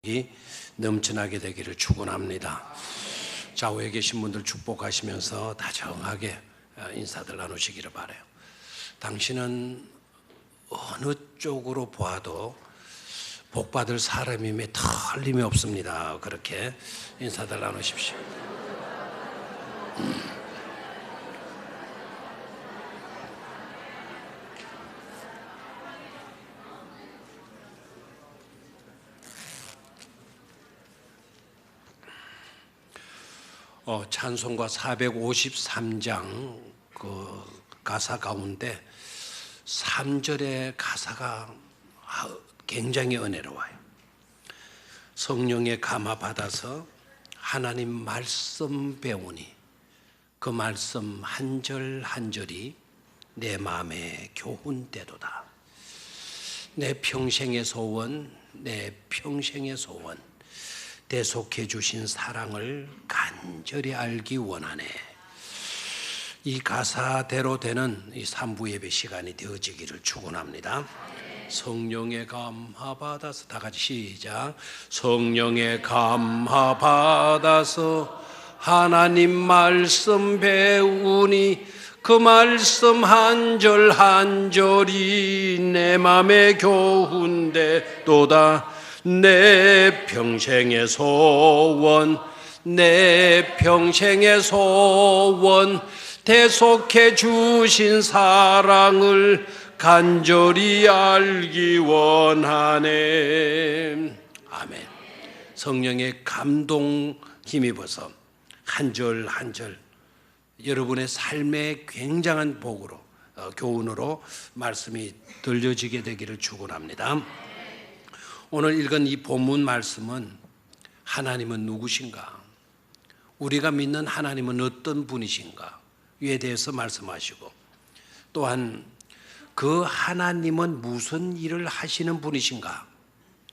이 넘쳐나게 되기를 축원합니다. 좌우에 계신 분들 축복하시면서 다정하게 인사들 나누시기를 바라요. 당신은 어느 쪽으로 보아도 복받을 사람임에 틀림이 없습니다. 그렇게 인사들 나누십시오. 찬송가 453장 그 가사 가운데 3절의 가사가 굉장히 은혜로워요. 성령의 감화 받아서 하나님 말씀 배우니 그 말씀 한 절 한 절이 내 마음에 교훈되도다. 내 평생의 소원, 내 평생의 소원, 대속해 주신 사랑을 간절히 알기 원하네. 이 가사대로 되는 이 3부 예배 시간이 되어지기를 축원합니다. 성령의 감화 받아서 다 같이 시작. 성령의 감화 받아서 하나님 말씀 배우니 그 말씀 한 절 한 절이 내 맘에 교훈되도다. 내 평생의 소원, 내 평생의 소원, 대속해 주신 사랑을 간절히 알기 원하네. 아멘. 성령의 감동 힘입어서 한 절 한 절 여러분의 삶의 굉장한 복으로 교훈으로 말씀이 들려지게 되기를 축원합니다. 오늘 읽은 이 본문 말씀은 하나님은 누구신가? 우리가 믿는 하나님은 어떤 분이신가? 에 대해서 말씀하시고 또한 그 하나님은 무슨 일을 하시는 분이신가?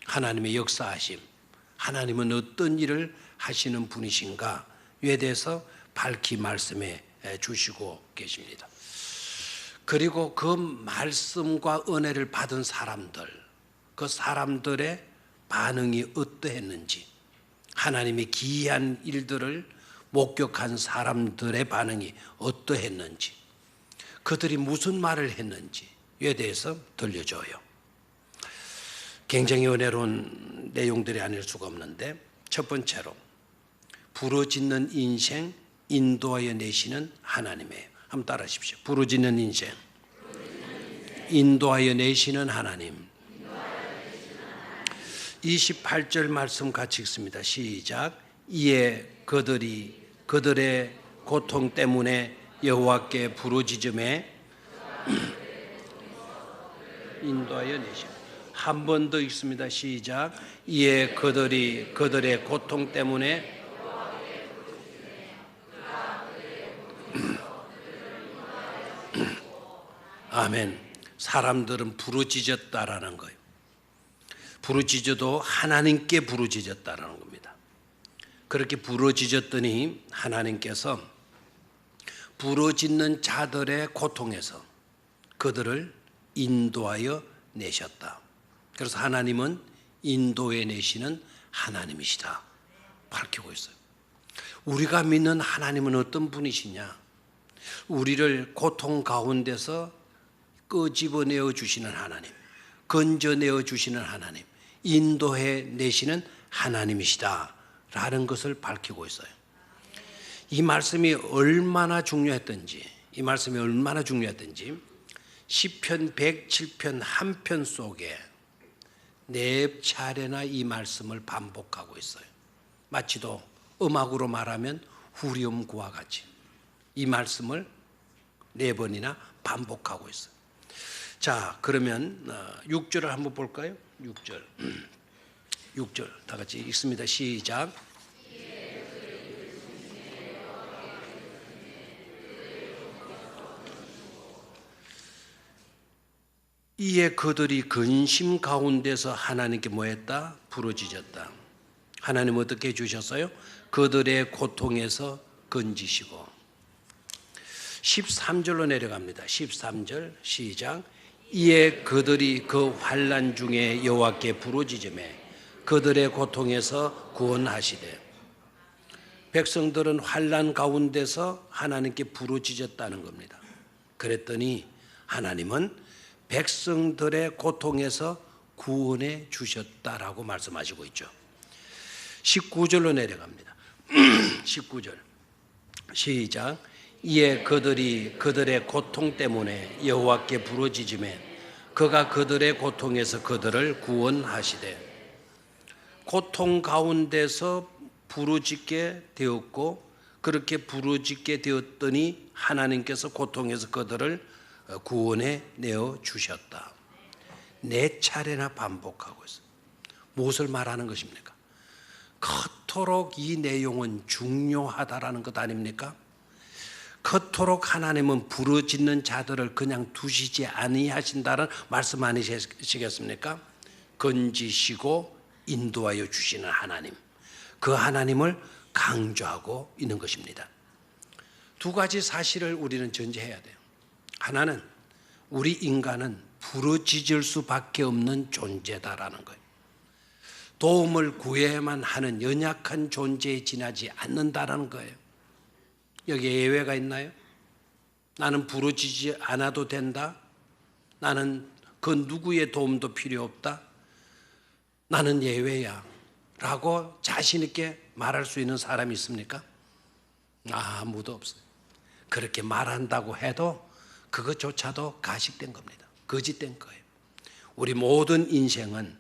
하나님의 역사하심, 하나님은 어떤 일을 하시는 분이신가?에 대해서 밝히 말씀해 주시고 계십니다. 그리고 그 말씀과 은혜를 받은 사람들, 그 사람들의 반응이 어떠했는지, 하나님의 기이한 일들을 목격한 사람들의 반응이 어떠했는지, 그들이 무슨 말을 했는지에 대해서 들려줘요. 굉장히 은혜로운 내용들이 아닐 수가 없는데, 첫 번째로 부르짖는 인생 인도하여 내시는 하나님이에요. 한번 따라하십시오. 부르짖는 인생 인도하여 내시는 하나님. 28절 말씀 같이 읽습니다. 시작. 이에 그들의 고통 때문에 여호와께 부르짖음에 인도하여 내시오. 한 번 더 읽습니다. 시작. 이에 그들의 고통 때문에 아멘. 사람들은 부르짖었다라는 거예요. 부르짖어도 하나님께 부르짖었다라는 겁니다. 그렇게 부르짖었더니 하나님께서 부르짖는 자들의 고통에서 그들을 인도하여 내셨다. 그래서 하나님은 인도해 내시는 하나님이시다 밝히고 있어요. 우리가 믿는 하나님은 어떤 분이시냐? 우리를 고통 가운데서 끄집어내어 주시는 하나님, 건져내어 주시는 하나님, 인도해 내시는 하나님이시다 라는 것을 밝히고 있어요. 이 말씀이 얼마나 중요했던지 시편 107편 한 편 속에 4차례나 이 말씀을 반복하고 있어요. 마치도 음악으로 말하면 후렴구와 같이 이 말씀을 4번이나 반복하고 있어요. 자, 그러면 6절을 한번 볼까요? 6절 다 같이 읽습니다. 시작. 이에 그들이 근심 가운데서 하나님께 뭐했다? 부르짖었다. 하나님 어떻게 해주셨어요? 그들의 고통에서 건지시고. 13절로 내려갑니다. 13절 시작. 이에 그들이 그 환난 중에 여호와께 부르짖음에 그들의 고통에서 구원하시되. 백성들은 환난 가운데서 하나님께 부르짖었다는 겁니다. 그랬더니 하나님은 백성들의 고통에서 구원해 주셨다라고 말씀하시고 있죠. 19절로 내려갑니다. 19절 시작. 이에 그들이 그들의 고통 때문에 여호와께 부르짖으매 그가 그들의 고통에서 그들을 구원하시되. 고통 가운데서 부르짖게 되었고 그렇게 부르짖게 되었더니 하나님께서 고통에서 그들을 구원해 내어 주셨다. 네 차례나 반복하고 있어요. 무엇을 말하는 것입니까? 그토록 이 내용은 중요하다라는 것 아닙니까? 그토록 하나님은 부르짖는 자들을 그냥 두시지 아니하신다는 말씀 아니시겠습니까? 건지시고 인도하여 주시는 하나님, 그 하나님을 강조하고 있는 것입니다. 두 가지 사실을 우리는 전제해야 돼요. 하나는 우리 인간은 부르짖을 수밖에 없는 존재다라는 거예요. 도움을 구해야만 하는 연약한 존재에 지나지 않는다라는 거예요. 여기에 예외가 있나요? 나는 부르짖지 않아도 된다. 나는 그 누구의 도움도 필요 없다. 나는 예외야 라고 자신 있게 말할 수 있는 사람이 있습니까? 아무도 없어요. 그렇게 말한다고 해도 그것조차도 가식된 겁니다. 거짓된 거예요. 우리 모든 인생은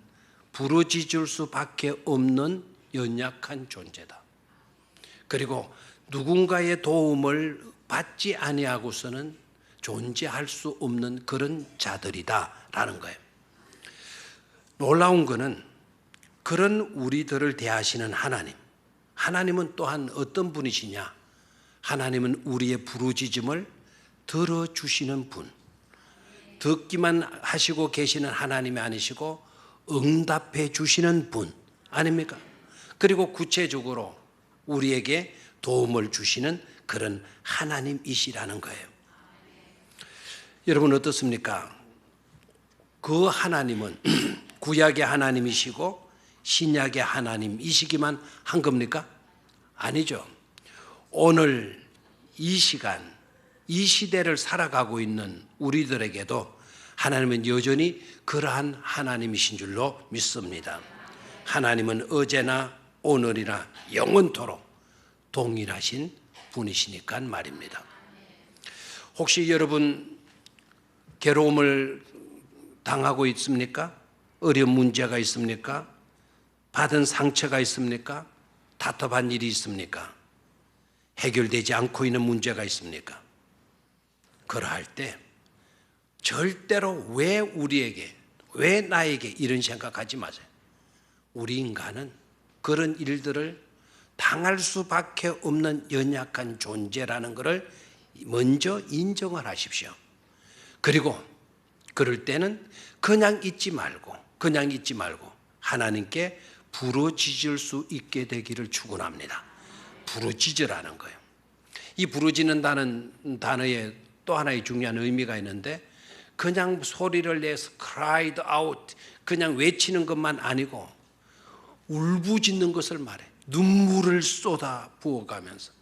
부르짖을 수밖에 없는 연약한 존재다. 그리고 누군가의 도움을 받지 아니하고서는 존재할 수 없는 그런 자들이다라는 거예요. 놀라운 것은 그런 우리들을 대하시는 하나님, 하나님은 또한 어떤 분이시냐? 하나님은 우리의 부르짖음을 들어주시는 분, 듣기만 하시고 계시는 하나님이 아니시고 응답해 주시는 분 아닙니까? 그리고 구체적으로 우리에게 도움을 주시는 그런 하나님이시라는 거예요. 여러분 어떻습니까? 그 하나님은 구약의 하나님이시고 신약의 하나님이시기만 한 겁니까? 아니죠. 오늘 이 시간, 이 시대를 살아가고 있는 우리들에게도 하나님은 여전히 그러한 하나님이신 줄로 믿습니다. 하나님은 어제나 오늘이나 영원토록 동일하신 분이시니까 말입니다. 혹시 여러분 괴로움을 당하고 있습니까? 어려운 문제가 있습니까? 받은 상처가 있습니까? 답답한 일이 있습니까? 해결되지 않고 있는 문제가 있습니까? 그러할 때 절대로 왜 우리에게, 왜 나에게 이런 생각하지 마세요. 우리 인간은 그런 일들을 당할 수밖에 없는 연약한 존재라는 것을 먼저 인정을 하십시오. 그리고 그럴 때는 그냥 있지 말고 하나님께 부르짖을 수 있게 되기를 축원합니다. 부르짖으라는 거예요. 이 부르짖는다는 단어에 또 하나의 중요한 의미가 있는데 그냥 소리를 내서 cried out, 그냥 외치는 것만 아니고 울부짖는 것을 말해. 눈물을 쏟아 부어가면서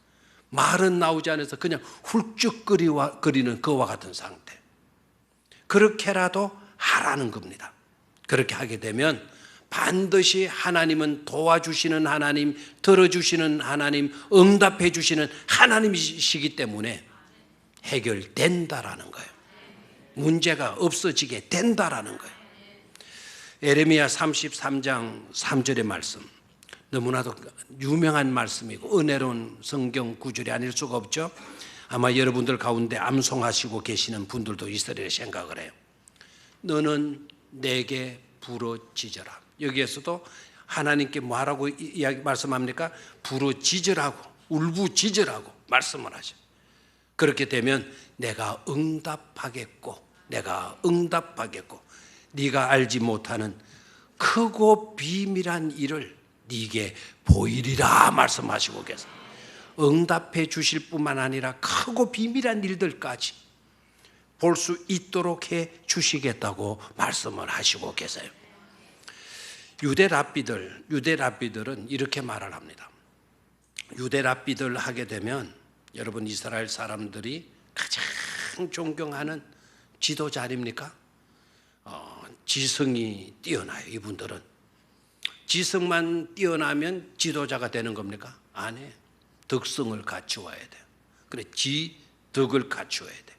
말은 나오지 않아서 그냥 훌쩍거리는 그와 같은 상태. 그렇게라도 하라는 겁니다. 그렇게 하게 되면 반드시 하나님은 도와주시는 하나님, 들어주시는 하나님, 응답해 주시는 하나님이시기 때문에 해결된다라는 거예요. 문제가 없어지게 된다라는 거예요. 에레미야 33장 3절의 말씀, 너무나도 유명한 말씀이고 은혜로운 성경 구절이 아닐 수가 없죠. 아마 여러분들 가운데 암송하시고 계시는 분들도 있으리라 생각을 해요. 너는 내게 부르짖어라. 여기에서도 하나님께 뭐라고 말씀합니까? 부르짖으라고, 울부짖으라고 말씀을 하죠. 그렇게 되면 내가 응답하겠고 네가 알지 못하는 크고 비밀한 일을 네게 보이리라 말씀하시고 계세요. 응답해 주실 뿐만 아니라 크고 비밀한 일들까지 볼 수 있도록 해 주시겠다고 말씀을 하시고 계세요. 유대 랍비들은 이렇게 말을 합니다. 유대 랍비들 하게 되면 여러분 이스라엘 사람들이 가장 존경하는 지도자 아닙니까? 지성이 뛰어나요. 이분들은 지성만 뛰어나면 지도자가 되는 겁니까? 아니에요. 덕성을 갖추어야 돼요. 그래, 지덕을 갖추어야 돼.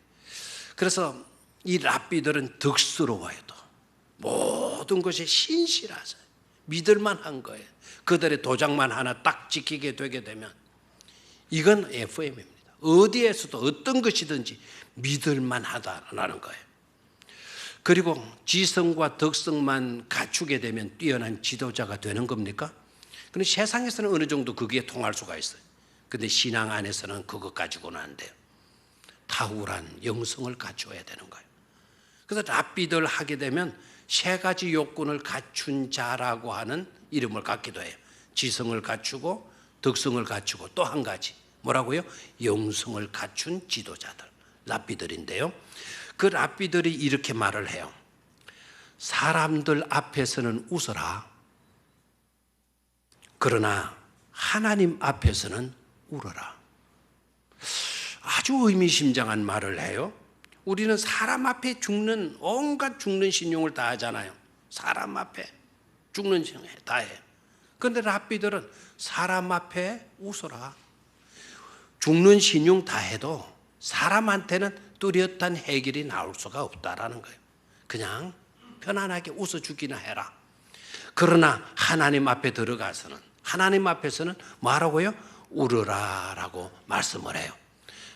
그래서 이 랍비들은 덕스러워요. 모든 것이 신실하세요. 믿을만한 거예요. 그들의 도장만 하나 딱 지키게 되게 되면 이건 FM입니다. 어디에서도 어떤 것이든지 믿을만하다라는 거예요. 그리고 지성과 덕성만 갖추게 되면 뛰어난 지도자가 되는 겁니까? 그런데 세상에서는 어느 정도 그게 통할 수가 있어요. 그런데 신앙 안에서는 그것 가지고는 안 돼요. 탁월한 영성을 갖춰야 되는 거예요. 그래서 랍비들 하게 되면 세 가지 요건을 갖춘 자라고 하는 이름을 갖기도 해요. 지성을 갖추고 덕성을 갖추고 또 한 가지 뭐라고요? 영성을 갖춘 지도자들, 랍비들인데요. 그 랍비들이 이렇게 말을 해요. 사람들 앞에서는 웃어라. 그러나 하나님 앞에서는 울어라. 아주 의미심장한 말을 해요. 우리는 사람 앞에 죽는 온갖 죽는 신용을 다 하잖아요. 사람 앞에 죽는 신용 다 해요. 그런데 랍비들은 사람 앞에 웃어라. 죽는 신용 다 해도 사람한테는 뚜렷한 해결이 나올 수가 없다라는 거예요. 그냥 편안하게 웃어 주기나 해라. 그러나 하나님 앞에 들어가서는 하나님 앞에서는 뭐라고요? 울어라라고 말씀을 해요.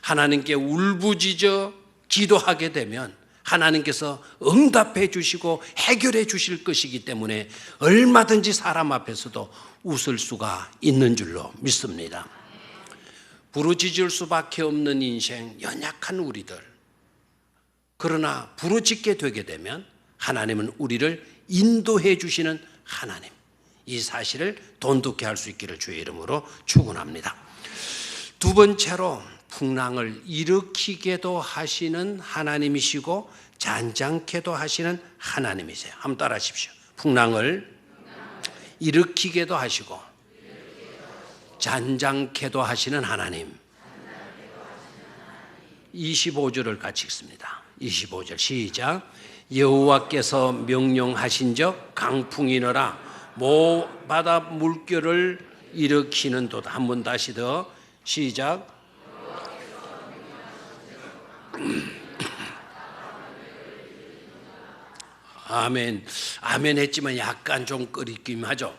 하나님께 울부짖어 기도하게 되면 하나님께서 응답해 주시고 해결해 주실 것이기 때문에 얼마든지 사람 앞에서도 웃을 수가 있는 줄로 믿습니다. 부르짖을 수밖에 없는 인생, 연약한 우리들. 그러나 부르짖게 되게 되면 하나님은 우리를 인도해 주시는 하나님. 이 사실을 돈독해 할 수 있기를 주의 이름으로 축원합니다. 두 번째로 풍랑을 일으키게도 하시는 하나님이시고 잔잔케도 하시는 하나님이세요. 한번 따라 하십시오. 풍랑을 일으키게도 하시고 잔잔케도 하시는 하나님. 25절을 같이 읽습니다. 25절 시작. 여호와께서 명령하신즉 강풍이 너라 모 바다 물결을 일으키는도다. 한 번 다시 더 시작. 아멘. 아멘 했지만 약간 좀 꺼리긴 하죠.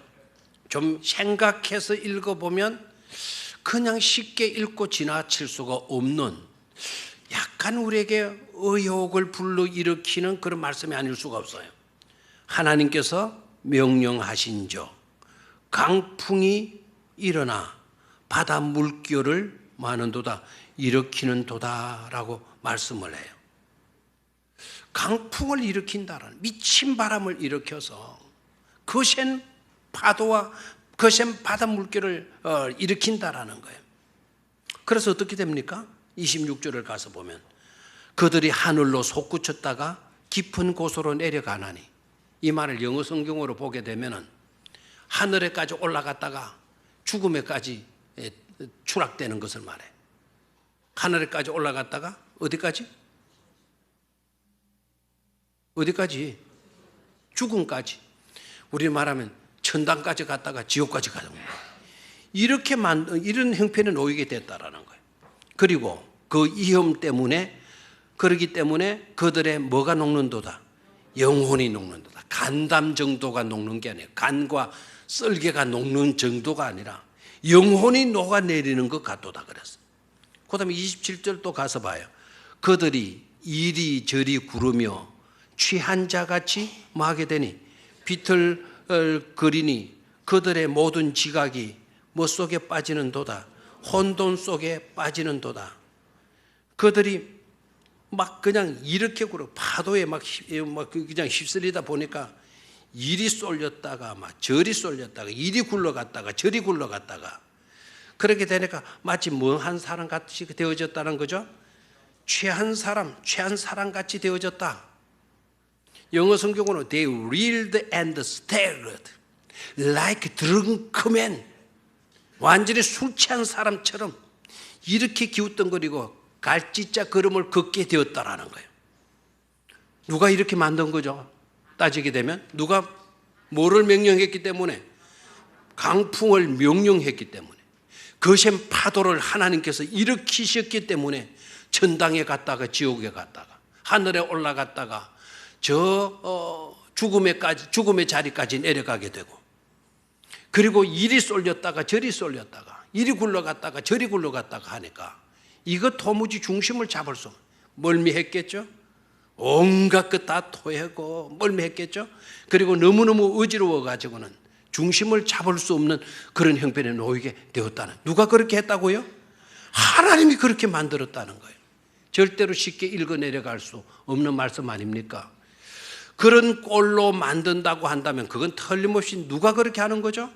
좀 생각해서 읽어보면 그냥 쉽게 읽고 지나칠 수가 없는 약간 우리에게 의혹을 불러일으키는 그런 말씀이 아닐 수가 없어요. 하나님께서 명령하신즉 강풍이 일어나 바다 물결을 마는도다 일으키는도다라고 말씀을 해요. 강풍을 일으킨다라는 미친 바람을 일으켜서 거센 파도와 거센 바다 물결을 일으킨다라는 거예요. 그래서 어떻게 됩니까? 26절을 가서 보면 그들이 하늘로 솟구쳤다가 깊은 곳으로 내려가나니, 이 말을 영어 성경으로 보게 되면은 하늘에까지 올라갔다가 죽음에까지 추락되는 것을 말해. 하늘에까지 올라갔다가 어디까지? 어디까지? 죽음까지. 우리 말하면 천당까지 갔다가 지옥까지 가는 거예요. 이렇게 이런 형편에 놓이게 됐다라는 거예요. 그리고 그 위험 때문에, 그러기 때문에 그들의 뭐가 녹는도다? 영혼이 녹는도다. 간담 정도가 녹는 게 아니에요. 간과 썰개가 녹는 정도가 아니라 영혼이 녹아내리는 것 같도다 그랬어. 그 다음에 27절 또 가서 봐요. 그들이 이리저리 구르며 취한 자같이 마게 되니 비틀거리니 그들의 모든 지각이 뭐 속에 빠지는도다. 혼돈 속에 빠지는도다. 그들이 막 그냥 이렇게 굴어 파도에 막 그냥 휩쓸리다 보니까 이리 쏠렸다가 막 저리 쏠렸다가 이리 굴러갔다가 저리 굴러갔다가 그렇게 되니까 마치 멍한 사람 같이 되어졌다는 거죠. 취한 사람 같이 되어졌다. 영어 성경으로 they reeled and staggered. like drunk man, 완전히 술 취한 사람처럼 이렇게 기웃덩거리고 갈지자 걸음을 걷게 되었다라는 거예요. 누가 이렇게 만든 거죠? 따지게 되면 누가 뭐를 명령했기 때문에? 강풍을 명령했기 때문에, 거센 파도를 하나님께서 일으키셨기 때문에 천당에 갔다가 지옥에 갔다가 하늘에 올라갔다가 죽음의 자리까지 내려가게 되고, 그리고 이리 쏠렸다가 저리 쏠렸다가 이리 굴러갔다가 저리 굴러갔다가 하니까 이거 도무지 중심을 잡을 수 없는, 멀미했겠죠? 온갖 것 다 토하고 멀미했겠죠? 그리고 너무너무 어지러워 가지고는 중심을 잡을 수 없는 그런 형편에 놓이게 되었다는, 누가 그렇게 했다고요? 하나님이 그렇게 만들었다는 거예요. 절대로 쉽게 읽어 내려갈 수 없는 말씀 아닙니까? 그런 꼴로 만든다고 한다면 그건 틀림없이 누가 그렇게 하는 거죠?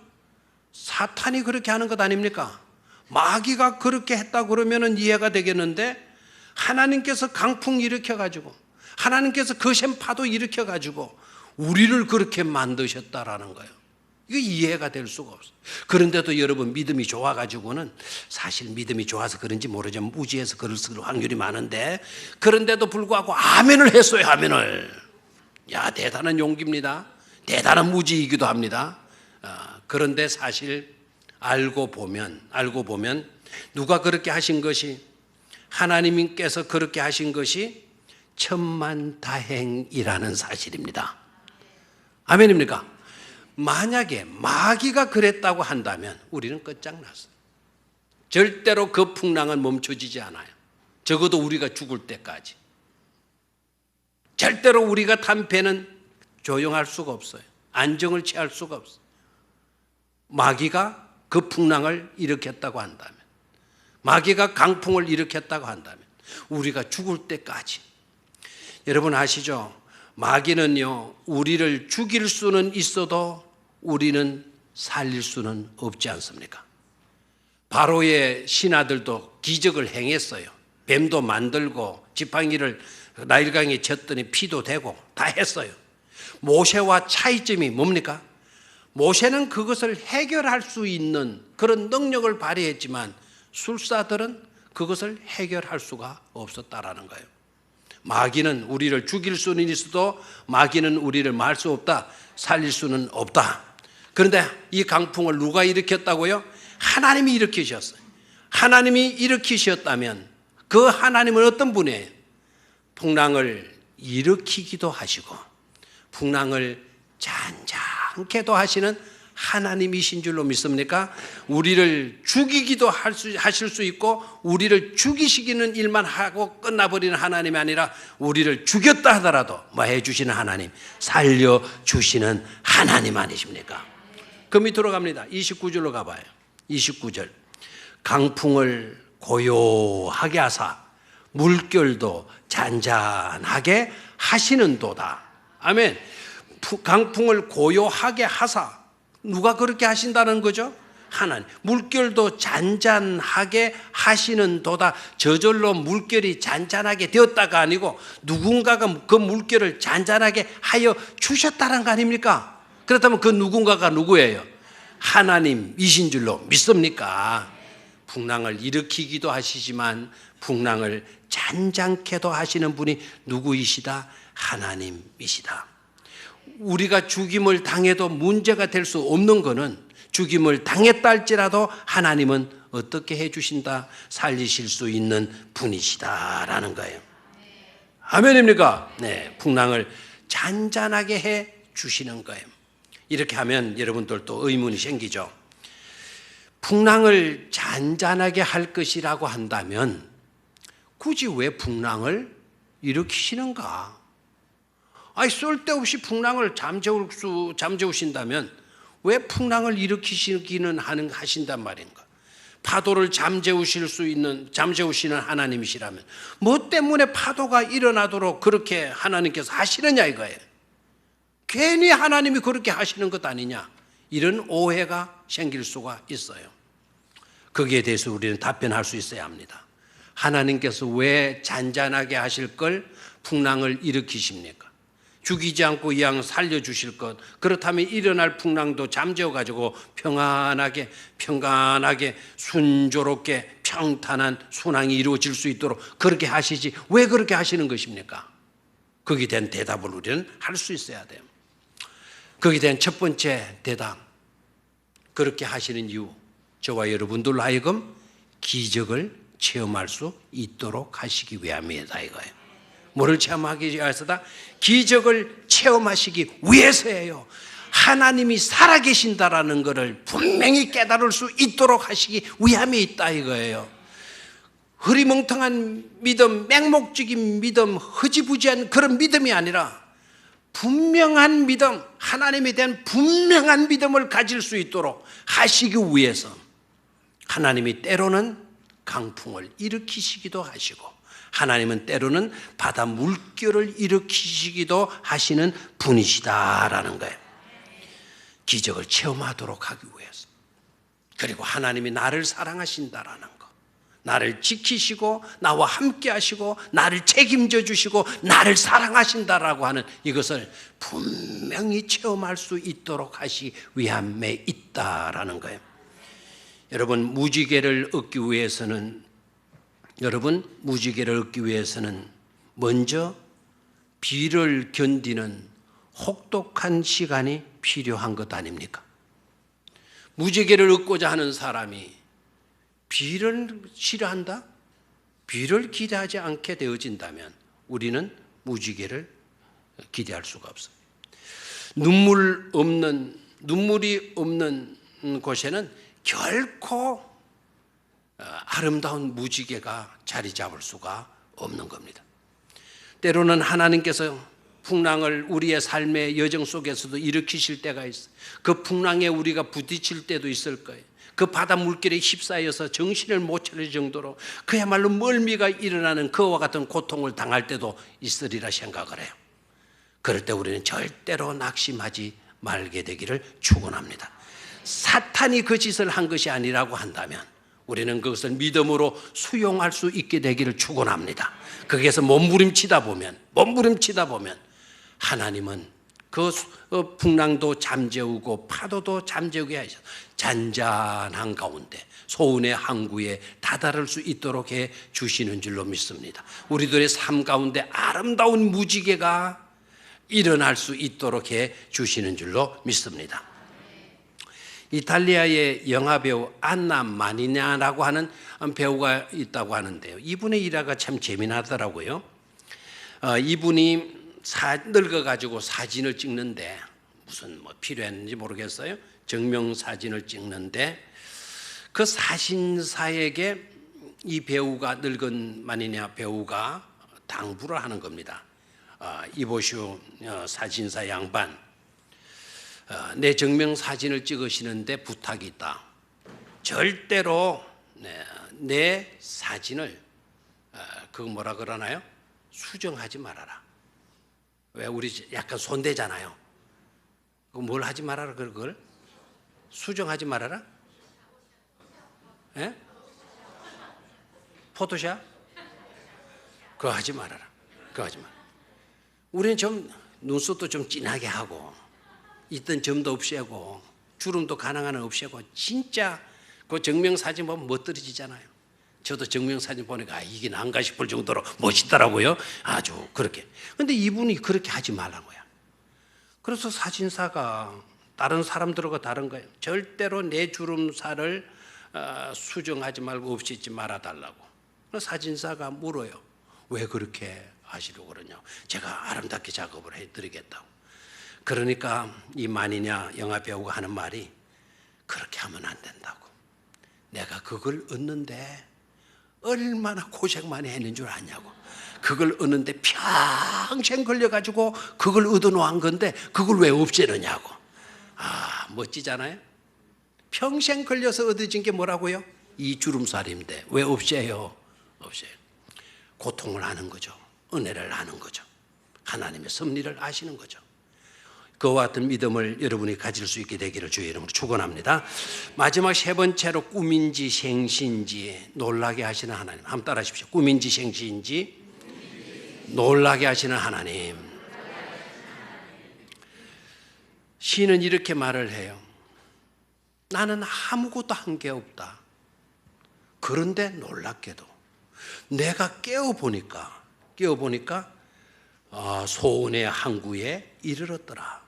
사탄이 그렇게 하는 것 아닙니까? 마귀가 그렇게 했다 그러면 이해가 되겠는데, 하나님께서 강풍 일으켜가지고, 하나님께서 거센 파도 일으켜가지고 우리를 그렇게 만드셨다라는 거예요. 이거 이해가 될 수가 없어요. 그런데도 여러분, 믿음이 좋아가지고는, 사실 믿음이 좋아서 그런지 모르지만 무지해서 그럴 확률이 많은데, 그런데도 불구하고 아멘을 했어요. 아멘을. 야, 대단한 용기입니다. 대단한 무지이기도 합니다. 그런데 사실 알고 보면 누가 그렇게 하신 것이, 하나님께서 그렇게 하신 것이 천만다행이라는 사실입니다. 아멘입니까? 만약에 마귀가 그랬다고 한다면 우리는 끝장났어요. 절대로 그 풍랑은 멈춰지지 않아요. 적어도 우리가 죽을 때까지. 절대로 우리가 탄 배는 조용할 수가 없어요. 안정을 취할 수가 없어요. 마귀가 그 풍랑을 일으켰다고 한다면, 마귀가 강풍을 일으켰다고 한다면 우리가 죽을 때까지. 여러분 아시죠? 마귀는요, 우리를 죽일 수는 있어도 우리는 살릴 수는 없지 않습니까? 바로의 신하들도 기적을 행했어요. 뱀도 만들고 지팡이를 나일강에 쳤더니 피도 되고 다 했어요. 모세와 차이점이 뭡니까? 모세는 그것을 해결할 수 있는 그런 능력을 발휘했지만 술사들은 그것을 해결할 수가 없었다라는 거예요. 마귀는 우리를 죽일 수는 있어도 마귀는 우리를 말 수 없다, 살릴 수는 없다. 그런데 이 강풍을 누가 일으켰다고요? 하나님이 일으키셨어요. 하나님이 일으키셨다면 그 하나님은 어떤 분이에요? 풍랑을 일으키기도 하시고 풍랑을 잔잔케도 하시는 하나님이신 줄로 믿습니까? 우리를 죽이기도 하실 수 있고 우리를 죽이시기는 일만 하고 끝나버리는 하나님이 아니라 우리를 죽였다 하더라도 뭐 해주시는 하나님, 살려주시는 하나님 아니십니까? 그 밑으로 갑니다. 29절로 가봐요. 29절. 강풍을 고요하게 하사 물결도 잔잔하게 하시는도다. 아멘. 강풍을 고요하게 하사, 누가 그렇게 하신다는 거죠? 하나님. 물결도 잔잔하게 하시는도다. 저절로 물결이 잔잔하게 되었다가 아니고 누군가가 그 물결을 잔잔하게 하여 주셨다는 거 아닙니까? 그렇다면 그 누군가가 누구예요? 하나님이신 줄로 믿습니까? 풍랑을 일으키기도 하시지만 풍랑을 잔잔케도 하시는 분이 누구이시다? 하나님이시다. 우리가 죽임을 당해도 문제가 될 수 없는 것은 죽임을 당했다 할지라도 하나님은 어떻게 해주신다? 살리실 수 있는 분이시다라는 거예요. 아멘입니까? 네, 풍랑을 잔잔하게 해 주시는 거예요. 이렇게 하면 여러분들도 의문이 생기죠. 풍랑을 잔잔하게 할 것이라고 한다면 굳이 왜 풍랑을 일으키시는가? 아니, 쓸데없이 풍랑을 잠재우신다면 왜 풍랑을 일으키시기는 하신단 말인가? 파도를 잠재우시는 하나님이시라면 뭐 때문에 파도가 일어나도록 그렇게 하나님께서 하시느냐 이거예요. 괜히 하나님이 그렇게 하시는 것 아니냐, 이런 오해가 생길 수가 있어요. 거기에 대해서 우리는 답변할 수 있어야 합니다. 하나님께서 왜 잔잔하게 하실 걸 풍랑을 일으키십니까? 죽이지 않고 이왕 살려주실 것, 그렇다면 일어날 풍랑도 잠재워가지고 평안하게 순조롭게 평탄한 순항이 이루어질 수 있도록 그렇게 하시지 왜 그렇게 하시는 것입니까? 거기에 대한 대답을 우리는 할 수 있어야 돼요. 거기에 대한 첫 번째 대답, 그렇게 하시는 이유, 저와 여러분들로 하여금 기적을 체험할 수 있도록 하시기 위함이다 이거예요. 뭐를 체험하기 위해서다? 기적을 체험하시기 위해서예요. 하나님이 살아계신다라는 것을 분명히 깨달을 수 있도록 하시기 위함이 있다 이거예요. 흐리멍텅한 믿음, 맹목적인 믿음, 흐지부지한 그런 믿음이 아니라 분명한 믿음, 하나님에 대한 분명한 믿음을 가질 수 있도록 하시기 위해서 하나님이 때로는 강풍을 일으키시기도 하시고 하나님은 때로는 바다 물결을 일으키시기도 하시는 분이시다라는 거예요. 기적을 체험하도록 하기 위해서. 그리고 하나님이 나를 사랑하신다라는 거, 나를 지키시고 나와 함께 하시고 나를 책임져 주시고 나를 사랑하신다라고 하는 이것을 분명히 체험할 수 있도록 하시 위함에 있다라는 거예요. 여러분, 무지개를 얻기 위해서는 먼저 비를 견디는 혹독한 시간이 필요한 것 아닙니까? 무지개를 얻고자 하는 사람이 비를 싫어한다? 비를 기대하지 않게 되어진다면 우리는 무지개를 기대할 수가 없어요. 눈물이 없는 곳에는 결코 아름다운 무지개가 자리 잡을 수가 없는 겁니다. 때로는 하나님께서 풍랑을 우리의 삶의 여정 속에서도 일으키실 때가 있어요. 그 풍랑에 우리가 부딪힐 때도 있을 거예요. 그 바다 물결에 휩싸여서 정신을 못 차릴 정도로 그야말로 멀미가 일어나는 그와 같은 고통을 당할 때도 있으리라 생각을 해요. 그럴 때 우리는 절대로 낙심하지 말게 되기를 축원합니다. 사탄이 그 짓을 한 것이 아니라고 한다면 우리는 그것을 믿음으로 수용할 수 있게 되기를 축원합니다. 거기에서 몸부림치다 보면 하나님은 그 풍랑도 잠재우고 파도도 잠재우게 하셔서 잔잔한 가운데 소운의 항구에 다다를 수 있도록 해 주시는 줄로 믿습니다. 우리들의 삶 가운데 아름다운 무지개가 일어날 수 있도록 해 주시는 줄로 믿습니다. 이탈리아의 영화배우 안나 마니냐라고 하는 배우가 있다고 하는데요. 이분의 일화가 참 재미나더라고요. 이분이 늙어가지고 사진을 찍는데 무슨 필요했는지 모르겠어요. 증명사진을 찍는데 그 사진사에게 이 배우가 늙은 마니냐 배우가 당부를 하는 겁니다. 이보시오 사진사 양반, 내 증명사진을 찍으시는데 부탁이 있다. 절대로 내 사진을 그거 뭐라 그러나요? 수정하지 말아라. 왜 우리 약간 손대잖아요. 뭘 하지 말아라 그걸? 수정하지 말아라? 예? 포토샵? 그거 하지 말아라. 그거 하지 마라. 우리는 좀 눈썹도 좀 진하게 하고 있던 점도 없애고 주름도 가능한 한 없애고 진짜 그 증명사진 보면 멋들어지잖아요. 저도 증명사진 보니까 이게 난가 싶을 정도로 멋있더라고요. 아주 그렇게. 근데 이분이 그렇게 하지 말라는 거야. 그래서 사진사가 다른 사람들하고 다른 거예요. 절대로 내 주름살을 수정하지 말고 없애지 말아달라고. 사진사가 물어요. 왜 그렇게 하시려고 그러냐고. 제가 아름답게 작업을 해드리겠다고. 그러니까 이 마니냐 영화배우가 하는 말이 그렇게 하면 안 된다고. 내가 그걸 얻는데 얼마나 고생 많이 했는 줄 아냐고. 그걸 얻는데 평생 걸려가지고 그걸 얻어놓은 건데 그걸 왜 없애느냐고. 멋지잖아요. 평생 걸려서 얻어진 게 뭐라고요? 이 주름살인데 왜 없애요? 없애요. 고통을 아는 거죠. 은혜를 아는 거죠. 하나님의 섭리를 아시는 거죠. 그와 같은 믿음을 여러분이 가질 수 있게 되기를 주의 이름으로 축원합니다. 마지막 세 번째로 꿈인지 생시인지 놀라게 하시는 하나님. 한번 따라 하십시오. 꿈인지 생시인지 놀라게 하시는 하나님. 시인은 이렇게 말을 해요. 나는 아무것도 한 게 없다. 그런데 놀랍게도 내가 깨어보니까 소원의 항구에 이르렀더라.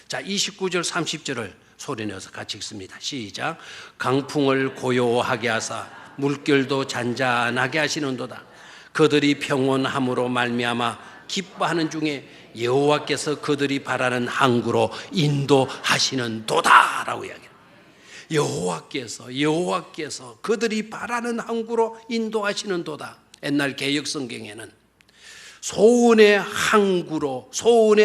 자, 29절 30절을 소리내어서 같이 읽습니다. 시작. 강풍을 고요하게 하사 물결도 잔잔하게 하시는도다. 그들이 평온함으로 말미암아 기뻐하는 중에 여호와께서 그들이 바라는 항구로 인도하시는 도다라고 이야기해요. 여호와께서 그들이 바라는 항구로 인도하시는 도다. 옛날 개역 성경에는 소원의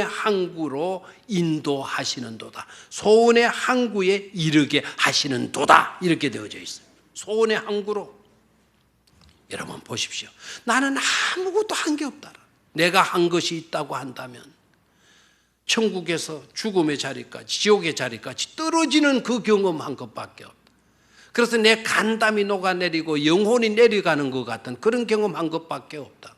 항구로 인도하시는 도다. 소원의 항구에 이르게 하시는 도다. 이렇게 되어져 있어요. 소원의 항구로. 여러분 보십시오. 나는 아무것도 한 게 없다. 내가 한 것이 있다고 한다면 천국에서 죽음의 자리까지, 지옥의 자리까지 떨어지는 그 경험한 것밖에 없다. 그래서 내 간담이 녹아내리고 영혼이 내려가는 것 같은 그런 경험한 것밖에 없다.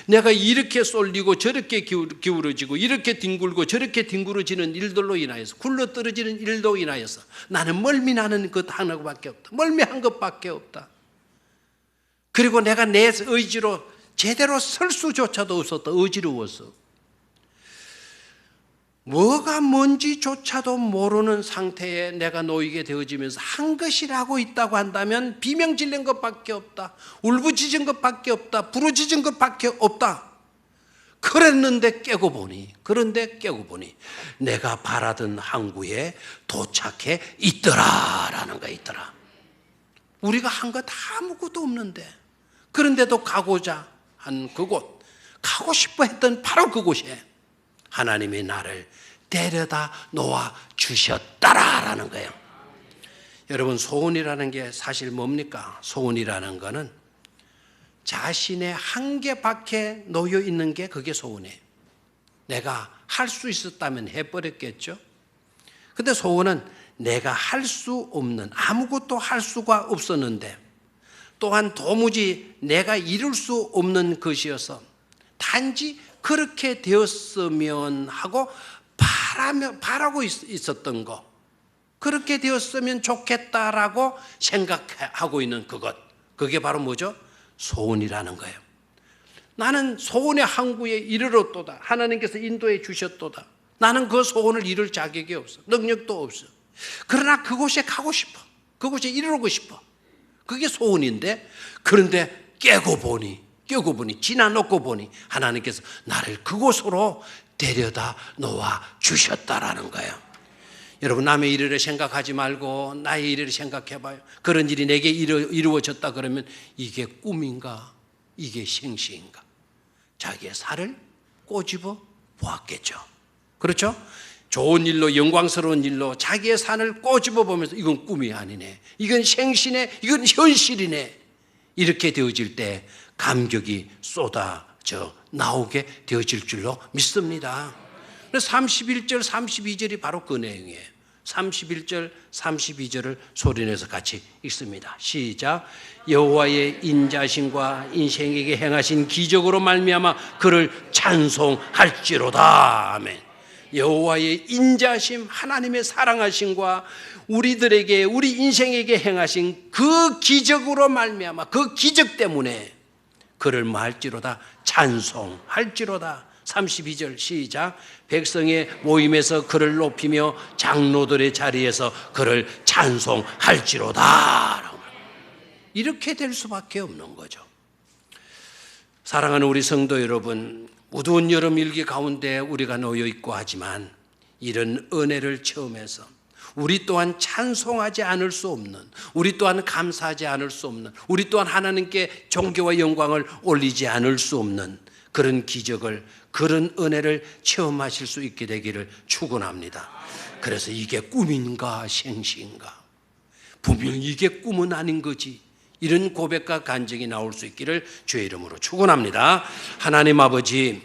내가 이렇게 쏠리고 저렇게 기울어지고 이렇게 뒹굴고 저렇게 뒹굴어지는 일들로 인하여서 굴러떨어지는 일로 인하여서 나는 멀미나는 것 하나밖에 없다. 멀미한 것밖에 없다. 그리고 내가 내 의지로 제대로 설 수조차도 없었다. 어지러워서. 뭐가 뭔지조차도 모르는 상태에 내가 놓이게 되어지면서 한 것이라고 있다고 한다면 비명질린 것밖에 없다. 울부짖은 것밖에 없다. 부르짖은 것밖에 없다. 그런데 깨고 보니 내가 바라던 항구에 도착해 있더라라는 거 있더라. 우리가 한 것 아무것도 없는데 그런데도 가고자 한 그곳, 가고 싶어 했던 바로 그곳에 하나님이 나를 데려다 놓아 주셨다라는 거예요. 여러분, 소원이라는 게 사실 뭡니까? 소원이라는 거는 자신의 한계 밖에 놓여 있는 게 그게 소원이에요. 내가 할 수 있었다면 해버렸겠죠. 근데 소원은 내가 할 수 없는, 아무것도 할 수가 없었는데 또한 도무지 내가 이룰 수 없는 것이어서 단지 그렇게 되었으면 하고 바라고 있었던 것, 그렇게 되었으면 좋겠다라고 생각하고 있는 그것, 그게 바로 뭐죠? 소원이라는 거예요. 나는 소원의 항구에 이르렀도다. 하나님께서 인도해 주셨도다. 나는 그 소원을 이룰 자격이 없어. 능력도 없어. 그러나 그곳에 가고 싶어. 그곳에 이르고 싶어. 그게 소원인데, 그런데 깨고 보니 지나놓고 보니 하나님께서 나를 그곳으로 데려다 놓아 주셨다라는 거예요. 여러분, 남의 일을 생각하지 말고 나의 일을 생각해봐요. 그런 일이 내게 이루어졌다 그러면 이게 꿈인가? 이게 생시인가? 자기의 살을 꼬집어 보았겠죠. 그렇죠? 좋은 일로, 영광스러운 일로 자기의 산을 꼬집어 보면서 이건 꿈이 아니네, 이건 생시네, 이건 현실이네, 이렇게 되어질 때 감격이 쏟아져 나오게 되어질 줄로 믿습니다. 그래서 31절 32절이 바로 그 내용이에요. 31절 32절을 소리내서 같이 읽습니다. 시작. 여호와의 인자심과 인생에게 행하신 기적으로 말미암아 그를 찬송할지로다. 아멘. 여호와의 인자심, 하나님의 사랑하심과 우리들에게, 우리 인생에게 행하신 그 기적으로 말미암아, 그 기적 때문에 그를 말지로다, 찬송할지로다. 32절 시작. 백성의 모임에서 그를 높이며 장로들의 자리에서 그를 찬송할지로다. 이렇게 될 수밖에 없는 거죠. 사랑하는 우리 성도 여러분, 무더운 여름 일기 가운데 우리가 놓여 있고 하지만 이런 은혜를 체험해서 우리 또한 찬송하지 않을 수 없는, 우리 또한 감사하지 않을 수 없는, 우리 또한 하나님께 존귀와 영광을 올리지 않을 수 없는 그런 기적을, 그런 은혜를 체험하실 수 있게 되기를 축원합니다. 그래서 이게 꿈인가 생시인가, 분명히 이게 꿈은 아닌 거지, 이런 고백과 간증이 나올 수 있기를 주의 이름으로 축원합니다. 하나님 아버지,